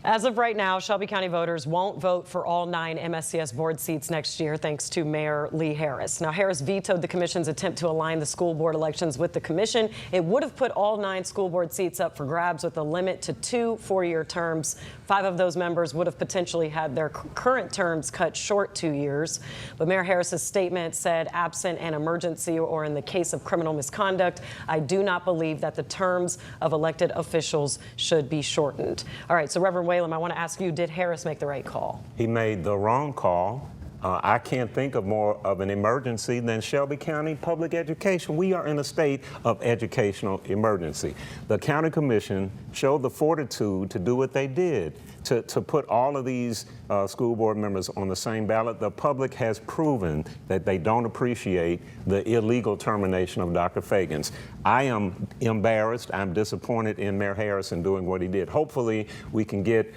As of right now, Shelby County voters won't vote for all 9 MSCS board seats next year, thanks to Mayor Lee Harris. Now, Harris vetoed the commission's attempt to align the school board elections with the commission. It would have put all 9 school board seats up for grabs with a limit to 2 4-year terms. 5 of those members would have potentially had their current terms cut short 2 years. But Mayor Harris's statement said, absent an emergency or in the case of criminal misconduct, I do not believe that the terms of elected officials should be shortened. All right, so Reverend Whalum, I want to ask you, did Harris make the right call? He made the wrong call. I can't think of more of an emergency than Shelby County public education. We are in a state of educational emergency. The county commission showed the fortitude to do what they did, to put all of these school board members on the same ballot. The public has proven that they don't appreciate the illegal termination of Dr. Fagans. I am embarrassed. I'm disappointed in Mayor Harris in doing what he did. Hopefully, we can get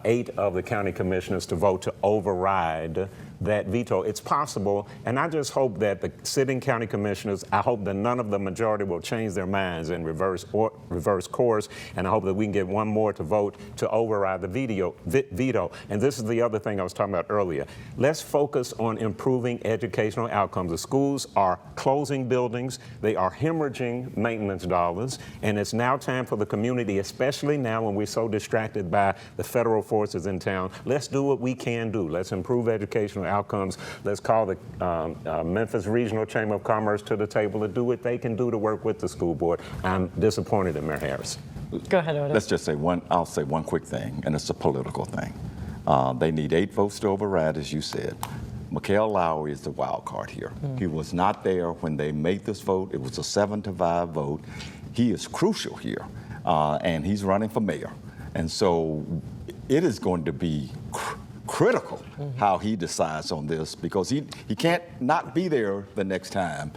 8 of the county commissioners to vote to override that veto. It's possible, and I just hope that the sitting county commissioners, I hope that none of the majority will change their minds and reverse course, and I hope that we can get one more to vote to override the veto. And this is the other thing I was talking about earlier. Let's focus on improving educational outcomes. The schools are closing buildings, they are hemorrhaging maintenance dollars, and it's now time for the community, especially now when we're so distracted by the federal forces in town. Let's do what we can do. Let's improve educational outcomes. Let's call the Memphis Regional Chamber of Commerce to the table to do what they can do to work with the school board. I'm disappointed in Mayor Harris. Go ahead, Otis. Let's just say I'll say one quick thing, and it's a political thing. They need 8 votes to override, as you said. Mikhail Lowry is the wild card here. He was not there when they made this vote. It was a 7-5 vote. He is crucial here, and he's running for mayor. And so it is going to be critical how he decides on this, because he can't not be there the next time,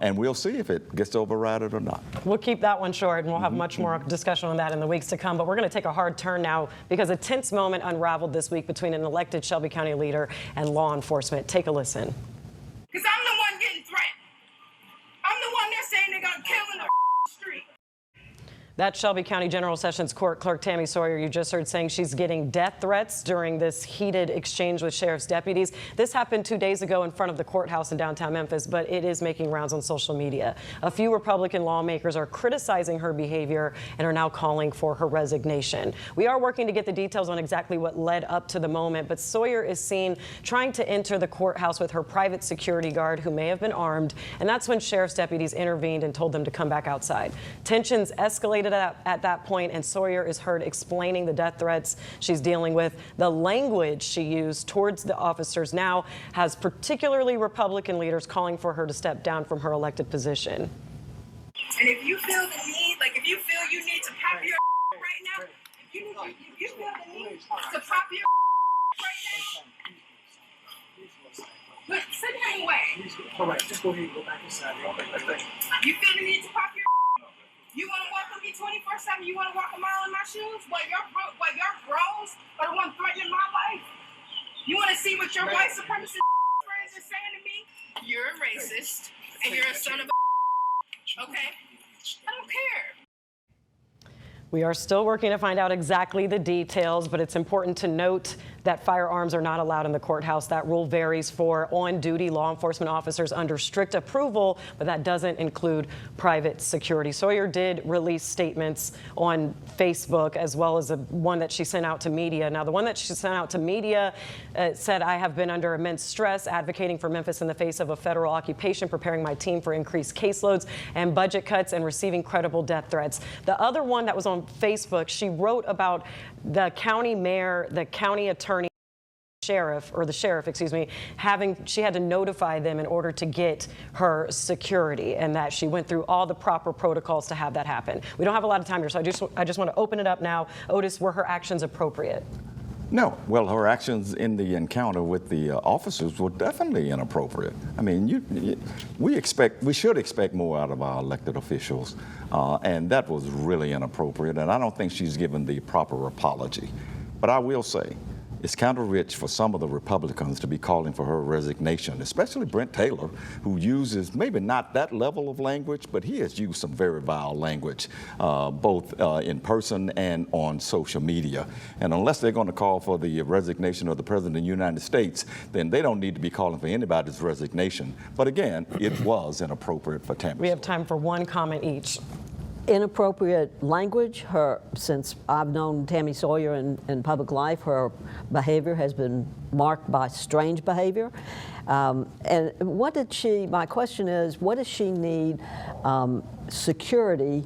and we'll see if it gets overridden or not. We'll keep that one short, and we'll have much more discussion on that in the weeks to come. But we're going to take a hard turn now, because a tense moment unraveled this week between an elected Shelby County leader and law enforcement. Take a listen. Because I'm the one getting threatened. I'm the one they're saying they're going to kill in the street. That's Shelby County General Sessions Court Clerk Tammy Sawyer, you just heard, saying she's getting death threats during this heated exchange with sheriff's deputies. This happened 2 days ago in front of the courthouse in downtown Memphis, but it is making rounds on social media. A few Republican lawmakers are criticizing her behavior and are now calling for her resignation. We are working to get the details on exactly what led up to the moment, but Sawyer is seen trying to enter the courthouse with her private security guard, who may have been armed, and that's when sheriff's deputies intervened and told them to come back outside. Tensions escalated at that point, and Sawyer is heard explaining the death threats she's dealing with. The language she used towards the officers now has particularly Republican leaders calling for her to step down from her elected position. And if you feel the need, like if you feel you need to pop your right now, if you feel the need to pop your right now, look, sit anyway. All right, just go ahead and go back inside. You feel the need to pop your. You want to walk with me 24/7? You want to walk a mile in my shoes? While your bros are the ones threatening my life? You want to see what your white supremacist friends are saying to me? You're a racist and you're a son of a. Okay? I don't care. We are still working to find out exactly the details, but it's important to note that firearms are not allowed in the courthouse. That rule varies for on-duty law enforcement officers under strict approval, but that doesn't include private security. Sawyer did release statements on Facebook, as well as one that she sent out to media. Now, the one that she sent out to media said, I have been under immense stress advocating for Memphis in the face of a federal occupation, preparing my team for increased caseloads and budget cuts, and receiving credible death threats. The other one that was on Facebook, she wrote about the county mayor, the county attorney, the sheriff, excuse me, she had to notify them in order to get her security, and that she went through all the proper protocols to have that happen. We don't have a lot of time here, so I just want to open it up now. Otis, were her actions appropriate? No. Well, her actions in the encounter with the officers were definitely inappropriate. I mean, we should expect more out of our elected officials, and that was really inappropriate, and I don't think she's given the proper apology. But I will say, it's kind of rich for some of the Republicans to be calling for her resignation, especially Brent Taylor, who uses maybe not that level of language, but he has used some very vile language, both in person and on social media. And unless they're going to call for the resignation of the President of the United States, then they don't need to be calling for anybody's resignation. But again, it was inappropriate for Tammy. We have time for one comment each. Inappropriate language. Since I've known Tammy Sawyer in public life, her behavior has been marked by strange behavior. And my question is, what does she need security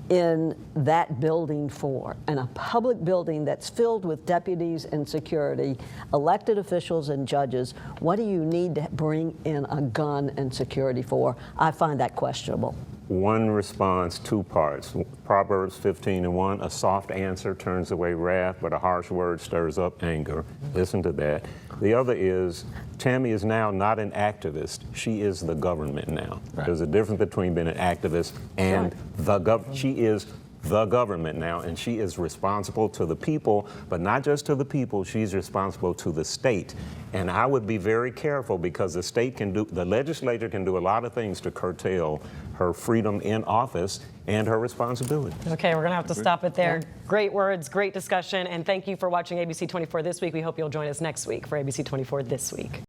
in that building for? In a public building that's filled with deputies and security, elected officials and judges, what do you need to bring in a gun and security for? I find that questionable. One response, two parts. Proverbs 15:1, a soft answer turns away wrath, but a harsh word stirs up anger. Listen to that. The other is, Tammy is now not an activist. She is the government now. Right. There's a difference between being an activist and the government. She is the government now, and she is responsible to the people, but not just to the people, she's responsible to the state. And I would be very careful, because the legislature can do a lot of things to curtail her freedom in office and her responsibility. Okay, we're going to have to stop it there. Great words, great discussion, and thank you for watching ABC 24 This Week. We hope you'll join us next week for ABC 24 This Week.